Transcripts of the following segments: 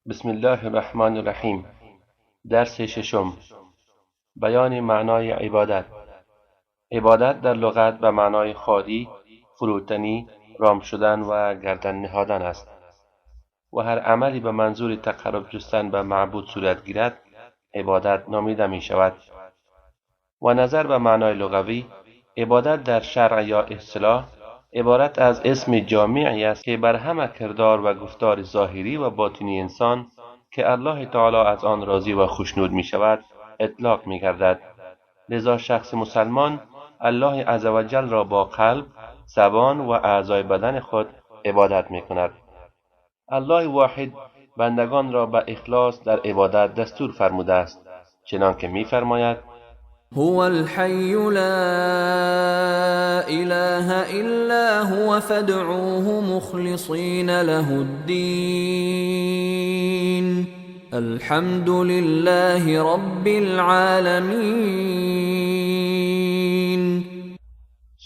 بسم الله الرحمن الرحیم. درس ششم. بیان معنای عبادت. عبادت در لغت به معنای خالی، فروتنی، رام شدن و گردن نهادن است و هر عملی به منظور تقرب جستن به معبود صورت گیرد عبادت نامیده می شود. و نظر به معنای لغوی، عبادت در شرع یا اصطلاح عبارت از اسم جامعی است که بر همه کردار و گفتار ظاهری و باطنی انسان که الله تعالی از آن راضی و خوشنود می شود اطلاق می گردد. لذا شخص مسلمان الله عزوجل را با قلب، زبان و اعضای بدن خود عبادت می کند. الله واحد بندگان را به اخلاص در عبادت دستور فرموده است، چنانکه می فرماید: هو الحي لا إله إلا هو فادعوه مخلصين له الدين الحمد لله رب العالمين.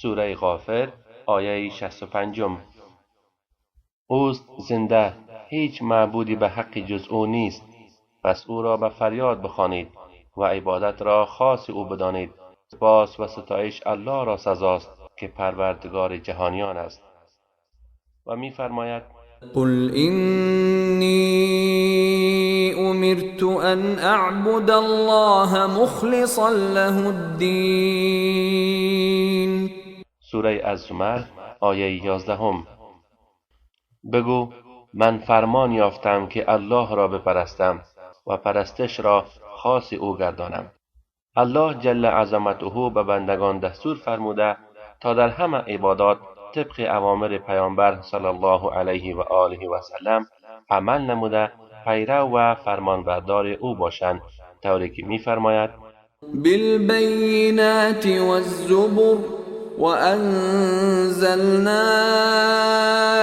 سوره غافر آیه 65. اوست زنده، هیچ معبودی به حق جز او نیست، پس او را به فریاد بخوانید و عبادت را خاص او بدانید. سپاس و ستایش الله را سزاست که پروردگار جهانیان است. و می‌فرماید: قل إني أمرت أن أعبد الله مخلصا له الدين. سوره الزمر آیه 11. بگو من فرمان یافتم که الله را بپرستم و پرستش را خاص او گردانم. الله جل عظمته به بندگان دستور فرموده تا در همه عبادات طبق اوامر پیامبر صلی الله علیه و آله و سلم عمل نموده پیرو و فرمانبردار او باشند، طوری که می‌فرماید: بالبينات والزبر وأنزلنا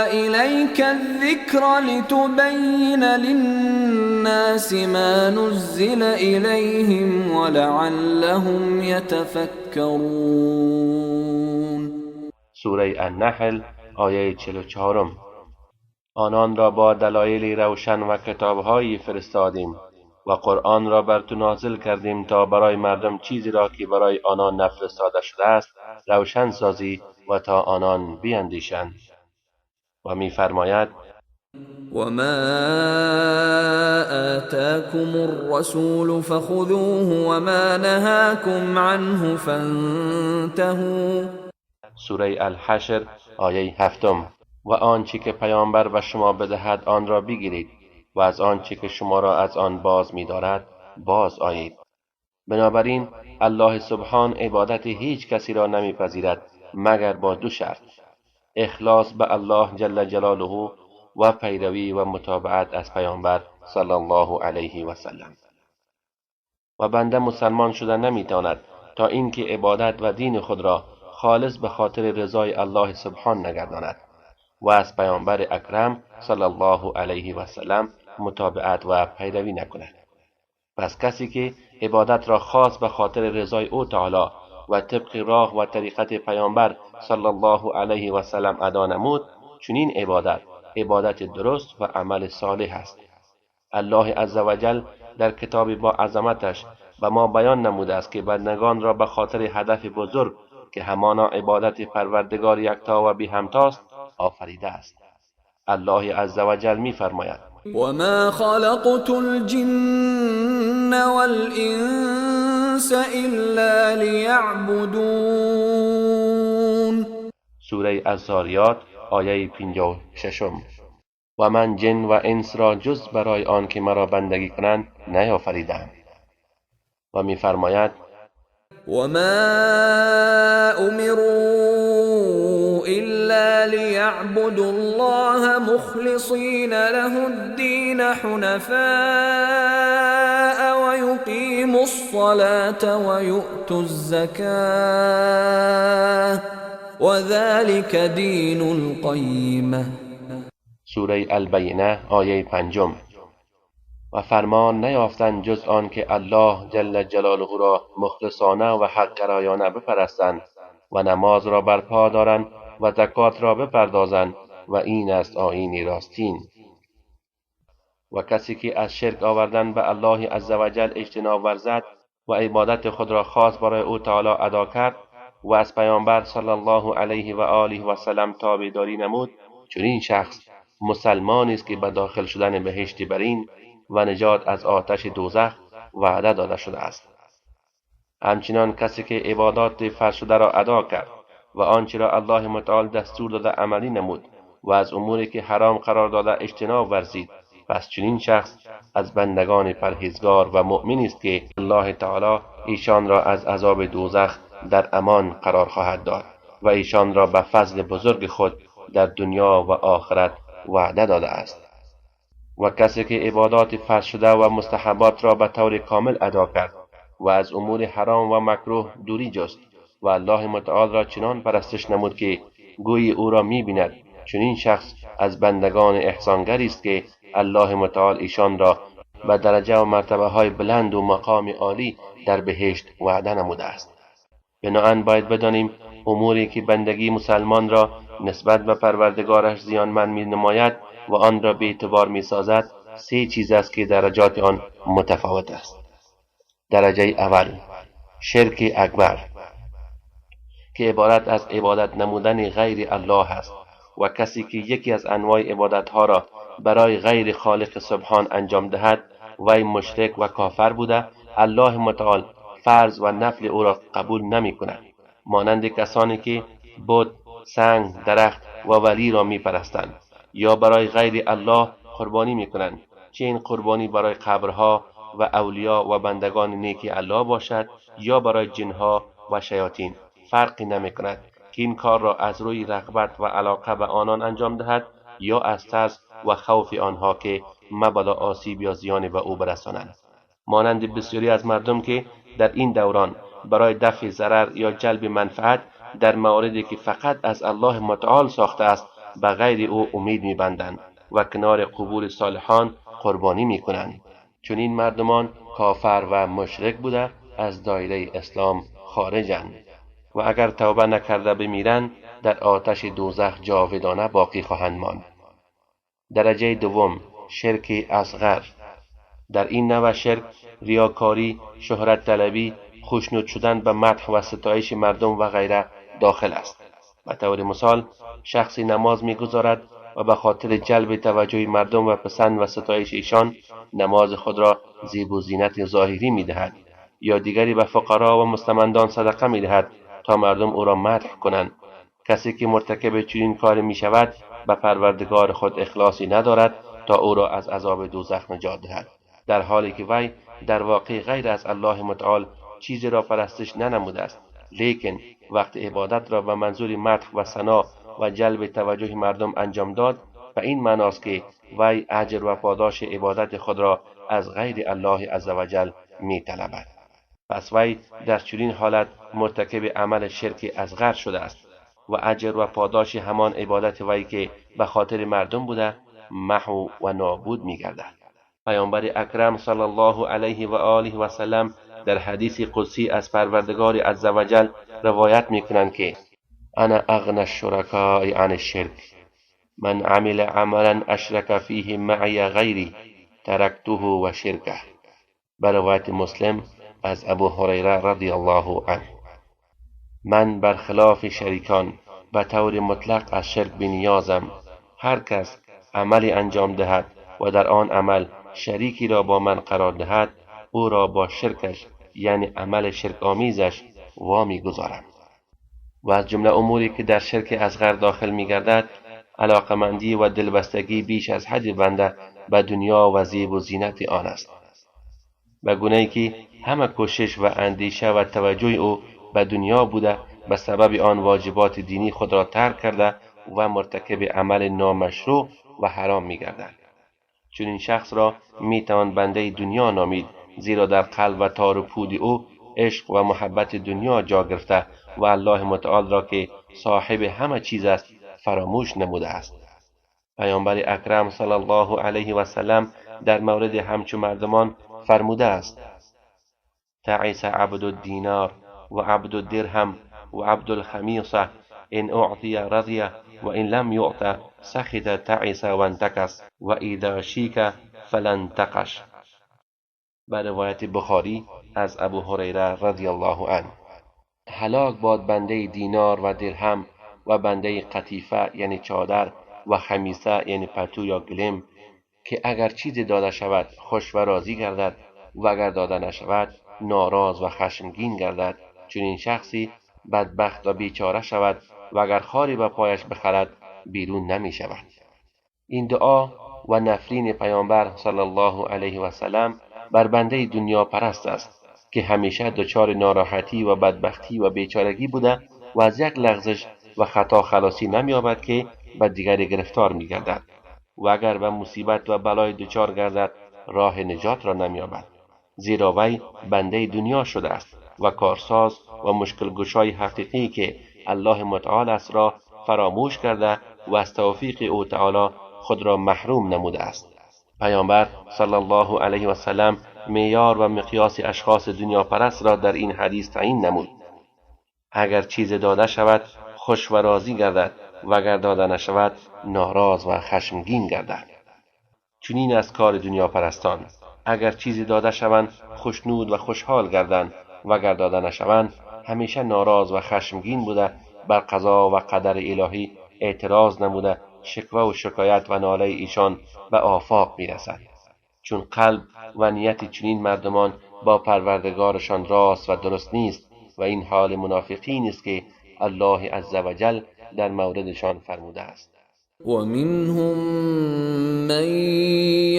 إليك الذكر لتبين للناس ما نزل إليهم ولعلهم يتفكرون. سوره النحل آیه 44. آنان را با دلایل روشن و کتاب‌هایی فرستادیم و قرآن را بر تو نازل کردیم تا برای مردم چیزی را که برای آنان نفرستاده شده است روشن سازی و تا آنان بیندیشند. و می‌فرماید: وما آتاكم الرسول فخذوه وما نهاكم عنه فانتهوا. سوره الحشر آیه 7. و آنچه که پیامبر به شما بدهد آن را بگیرید و از آنچه که شما را از آن باز می‌دارد باز آیید. بنابراین الله سبحان عبادت هیچ کسی را نمیپذیرد مگر با دو شرط: اخلاص به الله جل جلاله و پیروی و متابعت از پیامبر صلی الله علیه و سلم. و بنده مسلمان شده نمیتواند تا اینکه عبادت و دین خود را خالص به خاطر رضای الله سبحان نگرداند و از پیامبر اکرم صلی الله علیه و سلم متابعت و پیروی نکند. پس کسی که عبادت را خاص به خاطر رضای او تعالی و طبق راه و طریقت پیامبر صلی الله علیه و سلم ادا نمود، چنین عبادت درست و عمل صالح است. الله عزوجل در کتاب با عظمتش به ما بیان نموده است که بندگان را به خاطر هدف بزرگ که همانا عبادت پروردگار یکتا و بی همتاست آفریده است. الله عزوجل می‌فرماید: وما خلقت الجن والإنس إلا ليعبدون. سوره الذاریات آیه 56. و من جن و انس را جز برای آن که مرا بندگی کنند نیافریدم. و می‌فرماید: وما أمروا إلا ليعبدوا الله مخلصين له الدين حنفاء ويقيموا الصلاة ويؤتوا الزكاة وذلك دين القيمة. سوره البینه آیه 5. و فرمان نیافتند جز آن که الله جل جلاله را مخلصانه و حق گرایانه بپرستند و نماز را برپا دارند و زکات را بپردازند و این است آیین راستین. و کسی که از شرک آوردن به الله عزوجل اجتناب ورزد و عبادت خود را خاص برای او تعالی ادا کرد و از پیامبر صلی الله علیه و آله و سلم تابعداری نمود، چنین شخص مسلمانی است که به داخل شدن بهشت برین و نجات از آتش دوزخ وعده داده شده است. همچنان کسی که عبادات فرض شده را ادا کرد و آنچه را الله متعال دستور داده عملی نمود و از اموری که حرام قرار داده اجتناب ورزید، پس چنین شخص از بندگان پرهیزگار و مؤمن است که الله تعالی ایشان را از عذاب دوزخ در امان قرار خواهد داد و ایشان را به فضل بزرگ خود در دنیا و آخرت وعده داده است. و کسی که عبادات فرض شده و مستحبات را به طور کامل ادا کرد و از امور حرام و مکروه دوری جست و الله متعال را چنان پرستش نمود که گویی او را می‌بیند، چنین شخص از بندگان احسانگری است که الله متعال ایشان را به درجه و مرتبه های بلند و مقام عالی در بهشت وعده نموده است. بنابراین باید بدانیم اموری که بندگی مسلمان را نسبت به پروردگارش زیانمند می‌نماید و آن را به اعتبار می‌سازد، سه چیز است که درجات آن متفاوت است. درجه اول، شرک اکبر که عبارت از عبادت نمودن غیر الله است و کسی که یکی از انواع عبادت ها را برای غیر خالق سبحان انجام دهد وی مشرک و کافر بوده، الله متعال فرض و نفل او را قبول نمی کند. مانند کسانی که بت، سنگ، درخت و ولی را می پرستند یا برای غیر الله قربانی می کنند، چه این قربانی برای قبرها و اولیا و بندگان نیک الله باشد یا برای جنها و شیاطین، فرقی نمی کند که این کار را از روی رغبت و علاقه به آنان انجام دهد یا از ترس و خوف آنها که مبادا آسیب یا زیانی به او برسانند. مانند بسیاری از مردم که در این دوران برای دفع ضرر یا جلب منفعت در مواردی که فقط از الله متعال ساخته است به غیر او امید می‌بندند و کنار قبور صالحان قربانی می‌کنند. چون این مردمان کافر و مشرک بوده از دایره اسلام خارجند و اگر توبه نکرده بمیرند در آتش دوزخ جاودانه باقی خواهند ماند. درجه دوم، شرک اصغر. در این نوع شرک ریاکاری، شهرت طلبی، خوشنود شدن به مدح و ستایش مردم و غیره داخل است. به طور مثال شخصی نماز می‌گذارد و به خاطر جلب توجه مردم و پسند و ستایش ایشان نماز خود را زیب و زینت ظاهری می‌دهد یا دیگری به فقرا و مستمندان صدقه می‌دهد تا مردم او را مدح کنند. کسی که مرتکب چنین کاری می‌شود به پروردگار خود اخلاصی ندارد تا او را از عذاب دوزخ نجات دهد، در حالی که وی در واقع غیر از الله متعال چیزی را پرستش ننموده است، لیکن وقت عبادت را به منظور مدح و ثنا و جلب توجه مردم انجام داد، و این معناست که وی اجر و پاداش عبادت خود را از غیر الله عزوجل می‌طلبد. پس وی در چنین حالت مرتکب عمل شرک اصغر شده است و اجر و پاداش همان عبادت وی که به خاطر مردم بوده محو و نابود می‌گردد. پیامبر اکرم صلی الله علیه و آله و سلم در حدیث قدسی از پروردگار عزوجل روایت می‌کنند که انا اغنى الشرکاء عن الشرک، من عمل عملا اشرک فیه معی غیری ترکته و شرکه. به روایت مسلم از ابو هریره رضی الله عنه، من برخلاف شریکان به طور مطلق از شرک بنیازم. هر کس عملی انجام دهد و در آن عمل شریکی را با من قرار دهد، او را با شرکش یعنی عمل شرک آمیزش وامی گذارم. و از جمله اموری که در شرک اصغر داخل می گردد علاقمندی و دلبستگی بیش از حد بنده به دنیا و زیب و زینت آن است، به گونه‌ای که همه کوشش و اندیشه و توجه او به دنیا بوده به سبب آن واجبات دینی خود را ترک کرده و مرتکب عمل نامشروع و حرام می گردد. چون این شخص را می توان بنده دنیا نامید، زیرا در قلب و تار و پود او عشق و محبت دنیا جا گرفته و الله متعال را که صاحب همه چیز است فراموش نموده است. پیامبر اکرم صلی الله علیه و سلم در مورد همچون مردمان فرموده است: تعیس عبد الدینار و عبد الدرهم و عبد الخمیصه، ان اعطی رضی و ان لم یعط سخط تعیس و انتکس و اذا شیک فلانتقش. به روایت بخاری از ابو هریره رضی الله عنه: هلاک باد بنده دینار و درهم و بنده قطیفه یعنی چادر و خمیسه یعنی پتو یا گلیم که اگر چیزی داده شود خوش و راضی گردد و اگر داده نشود ناراض و خشمگین گردد. چون این شخصی بدبخت و بیچاره شود و اگر خاری به پایش بخرد بیرون نمی شود. این دعا و نفرین پیامبر صلی الله علیه و سلم بر بنده دنیا پرست است که همیشه دچار ناراحتی و بدبختی و بیچارگی بوده و از یک لغزش و خطا خلاصی نمی‌یابد که به دیگری گرفتار می‌گردد و اگر به مصیبت و بلای دچار گردد راه نجات را نمی‌یابد، زیرا وی بنده دنیا شده است و کارساز و مشکل گشای حقیقی که الله متعال است را فراموش کرده و از توفیق او تعالی خود را محروم نموده است. پیامبر صلی الله علیه و سلم معیار و مقیاس اشخاص دنیا پرست را در این حدیث تعیین نمود: اگر چیز داده شود خوش و راضی گردد و اگر داده نشود ناراض و خشمگین گردد. چنین از کار دنیا پرستان: اگر چیزی داده شوند خوشنود و خوشحال گردند و اگر داده نشوند همیشه ناراض و خشمگین بوده بر قضا و قدر الهی اعتراض نموده شکوه و شکایت و ناله ایشان به آفاق میرسد. چون قلب و نیت چنین مردمان با پروردگارشان راست و درست نیست و این حال منافقین است که الله عزوجل در موردشان فرموده است: وَمِنْهُمْ مَنْ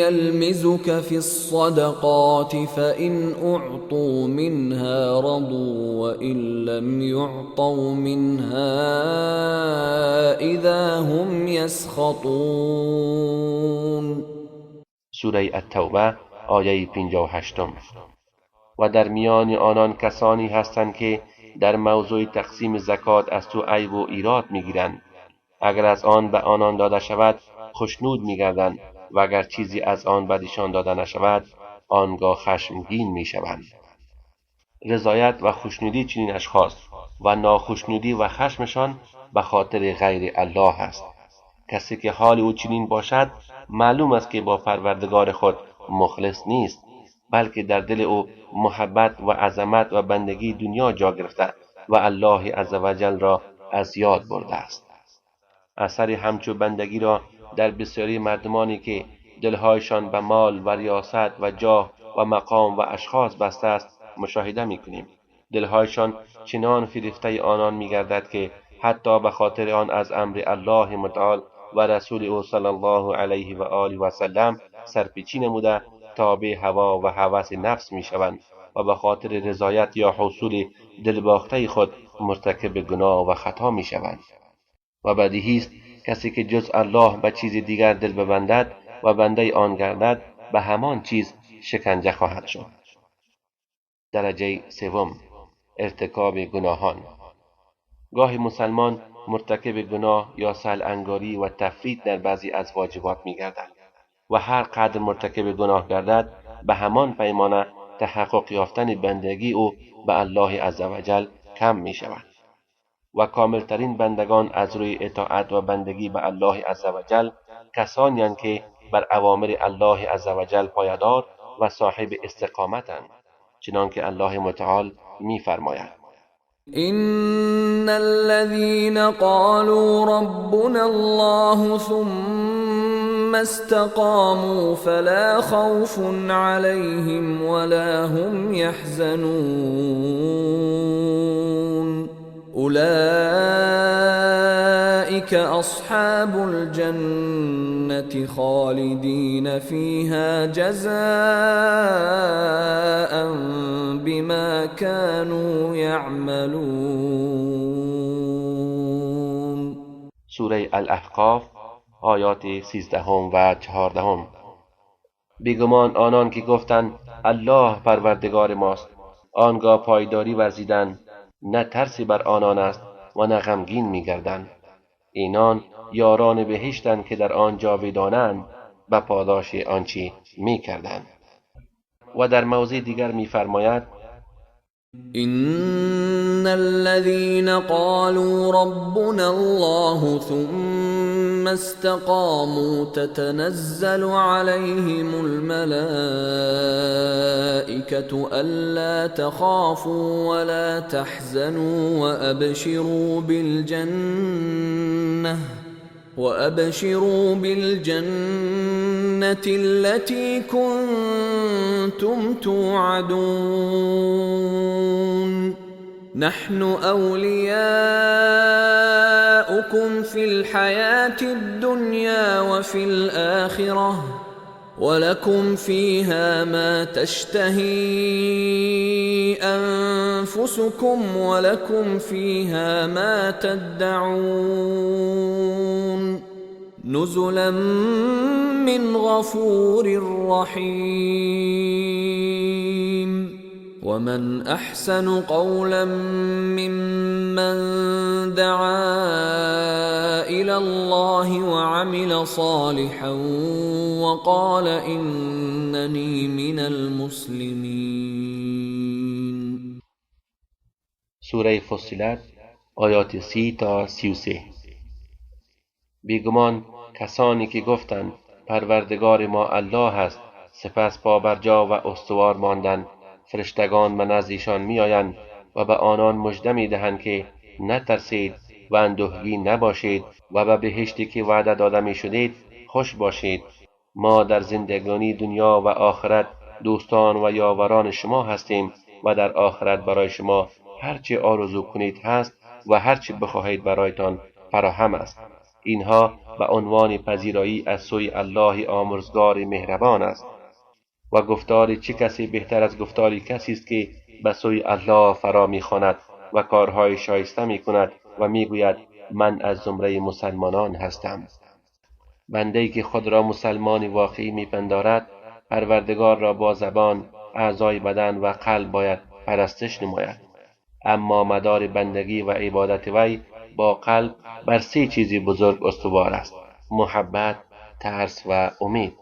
يَلْمِزُكَ فِي الصَّدَقَاتِ فَإِنْ أُعْطُوا مِنْهَا رَضُوا وَإِنْ لَمْ يُعْطَوْا مِنْهَا إِذَا هُمْ يَسْخَطُونَ. سوره التوبه آیه 58. و در میان آنان کسانی هستند که در موضوع تقسیم زکات از تو عیب و ایراد میگیرند. اگر از آن به آنان داده شود خوشنود میگردند و اگر چیزی از آن بدشان داده نشود آنگاه خشمگین میشوند. رضایت و خوشنودی چنین اشخاص و ناخوشنودی و خشمشان به خاطر غیر الله است. کسی که حال او چنین باشد معلوم است که با پروردگار خود مخلص نیست، بلکه در دل او محبت و عظمت و بندگی دنیا جا گرفته و الله عزوجل را از یاد برده است. اثر همچو بندگی را در بسیاری مردمانی که دلهایشان به مال و ریاست و جاه و مقام و اشخاص بسته است مشاهده می‌کنیم. دلهایشان چنان فریفته آنان می‌گردد که حتی به خاطر آن از امر الله متعال و رسول او صلی الله علیه و آله و سلم سرپیچی نموده تابع هوا و هوس نفس می‌شوند و به خاطر رضایت یا حصول دلباخته خود مرتکب گناه و خطا می‌شوند. و بدیهی است کسی که جز الله به چیز دیگر دل ببندد و بنده آن گردد به همان چیز شکنجه خواهد شد. درجه سوم، ارتکاب گناهان. گاهی مسلمان مرتکب گناه یا سهل‌انگاری و تفرید در بعضی از واجبات می‌گردد و هر قدر مرتکب گناه گردد به همان پیمانه تحقق یافتن بندگی او به الله عزوجل کم می‌شود. و کاملترین بندگان از روی اطاعت و بندگی به الله عزوجل کسانی اند که بر اوامر الله عزوجل پایدار و صاحب استقامتند، چنانکه الله متعال می‌فرماید: إن الذين قالوا ربنا الله ثم استقاموا فلا خوف عليهم ولا هم يحزنون أولئك أصحاب الجنة خالدين فيها جزاء بما كانوا يعملون. سوره الاحقاف آیات 13 و 14. بیگمان آنان که گفتند الله پروردگار ماست آنگاه پایداری ورزیدند، نه ترسی بر آنان است و نه غمگین می‌گردند. اینان یاران بهشتند که در آن جاودانند به پاداش آنچه می‌کردند. و در موضع دیگر می‌فرماید: إن الذين قالوا ربنا الله ثم ثم استقاموا تتنزل عليهم الملائكة ألا تخافوا ولا تحزنوا وأبشروا بالجنة التي كنتم توعدون نحن أولياؤكم في الحياة الدنيا وفي الآخرة ولكم فيها ما تشتهي أنفسكم ولكم فيها ما تدعون نزلا من غفور رحيم ومن أحسن قولا ممن دعا إلى الله وعمل صالحا وقال إنني من المسلمين. سوره فصلت آیات 30 تا 33. بیگمان کسانی که گفتند پروردگار ما الله است، سپس پابرجا و استوار ماندند، فرشتگان به نزد ایشان میآیند و به آنان مژده میدهند که نترسید و اندوهگین نباشید و به بهشتی که وعده داده میشدید خوش باشید. ما در زندگانی دنیا و آخرت دوستان و یاوران شما هستیم و در آخرت برای شما هرچی آرزو کنید هست و هرچی بخواهید برایتان فراهم است. اینها به عنوان پذیرایی از سوی الله آمرزگار مهربان است. و گفتار چه کسی بهتر از گفتاری کسی است که به سوی الله فرا می‌خواند و کارهای شایسته می‌کند و می‌گوید من از زمره مسلمانان هستم. بنده‌ای که خود را مسلمان واقعی می‌پندارد، پروردگار را با زبان، اعضای بدن و قلب باید پرستش نماید. اما مدار بندگی و عبادت وی با قلب بر 3 چیز بزرگ استوار است: محبت، ترس و امید.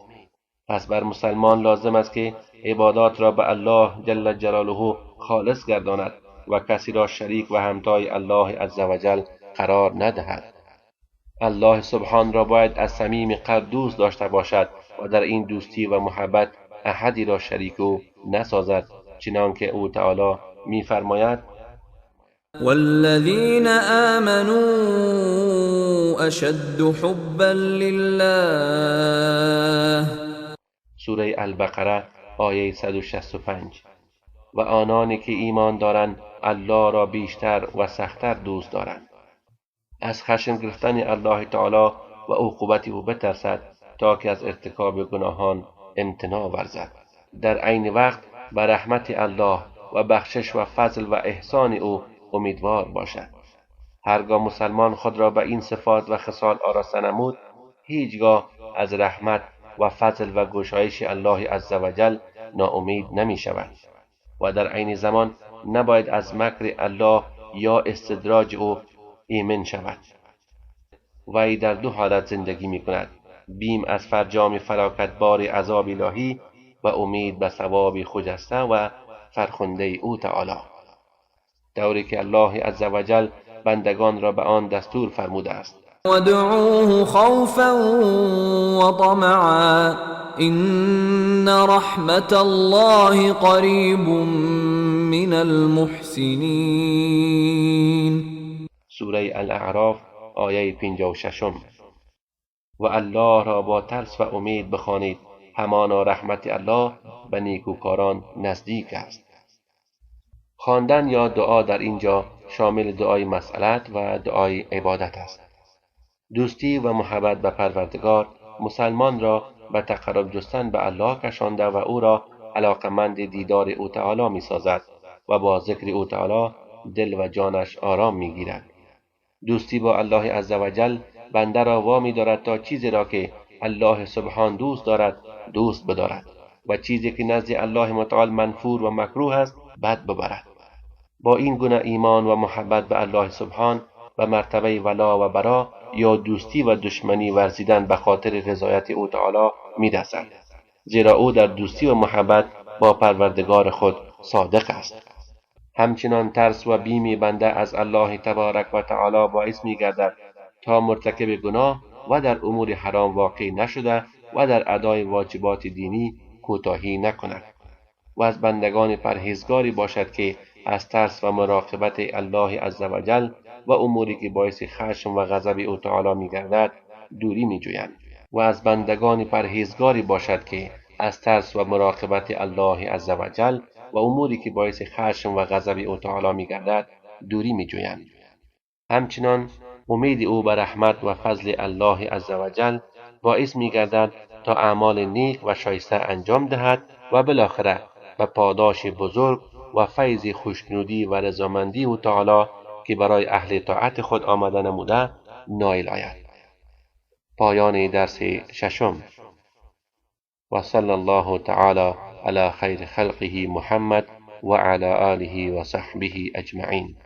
پس بر مسلمان لازم است که عبادات را به الله جل جلاله خالص گرداند و کسی را شریک و همتای الله عزوجل قرار ندهد. الله سبحان را باید از صمیم قلب دوست داشته باشد و در این دوستی و محبت احدی را شریک او نسازد، چنانکه او تعالی می‌فرماید: والذین آمنوا اشد حبا لله. سوره البقره آیه 165. و آنانی که ایمان دارند الله را بیشتر و سخت‌تر دوست دارند. از خشم گرفتن الله تعالی و عقوبت او بترسد تا که از ارتکاب گناهان امتناع ورزد. در عین وقت به رحمت الله و بخشش و فضل و احسان او امیدوار باشد. هرگاه مسلمان خود را به این صفات و خصال آراسته نمود، هیچگاه از رحمت و فضل و گشایش الله عزوجل ناامید نمی شود و در عین زمان نباید از مکر الله یا استدراج او ایمن شود. وی در 2 حالت زندگی می کند: بیم از فرجام فلاکتبار عذاب الهی و امید به ثواب خجسته و فرخنده او تعالی، طوری که الله عزوجل بندگان را به آن دستور فرموده است: وادعوه خوفا وطمعا إن رحمت الله قریب من المحسنین. سوره الاعراف آیه 56. و الله را با ترس و امید بخوانید، همانا رحمت الله به نیکوکاران نزدیک است. خواندن یا دعا در اینجا شامل دعای مسئلت و دعای عبادت است. دوستی و محبت به پروردگار مسلمان را به تقرب جستن به الله کشانده و او را علاقمند دیدار او تعالی می سازد و با ذکر او تعالی دل و جانش آرام می گیرد. دوستی با الله عزوجل بنده را وامی دارد تا چیزی را که الله سبحان دوست دارد دوست بدارد و چیزی که نزد الله متعال منفور و مکروه است بد ببرد. با این گونه ایمان و محبت به الله سبحان به مرتبه ولا و برا یا دوستی و دشمنی ورزیدن به خاطر رضایت او تعالی می‌رسد، زیرا او در دوستی و محبت با پروردگار خود صادق است. همچنان ترس و بیم بنده از الله تبارک و تعالی باعث می‌گردد تا مرتکب گناه و در امور حرام واقع نشده و در ادای واجبات دینی کوتاهی نکند و از بندگان پرهیزگاری باشد که از ترس و مراقبت الله عزوجل و اموری که باعث خشم و غضب او تعالی می‌گردد دوری می‌جویند و از بندگان پرهیزگاری باشد که از ترس و مراقبت الله عزوجل و اموری که باعث خشم و غضب او تعالی می‌گردد دوری می‌جویند. همچنان امید او بر رحمت و فضل الله عزوجل باعث می‌گردد تا اعمال نیک و شایسته انجام دهد و بالاخره به پاداش بزرگ و فیض خوشنودی و رضامندی او تعالی که برای اهل طاعت خود آمده نموده نائل آید. پایان درس ششم. و صلی الله تعالی علی خیر خلقه محمد و علی آله و صحبه اجمعین.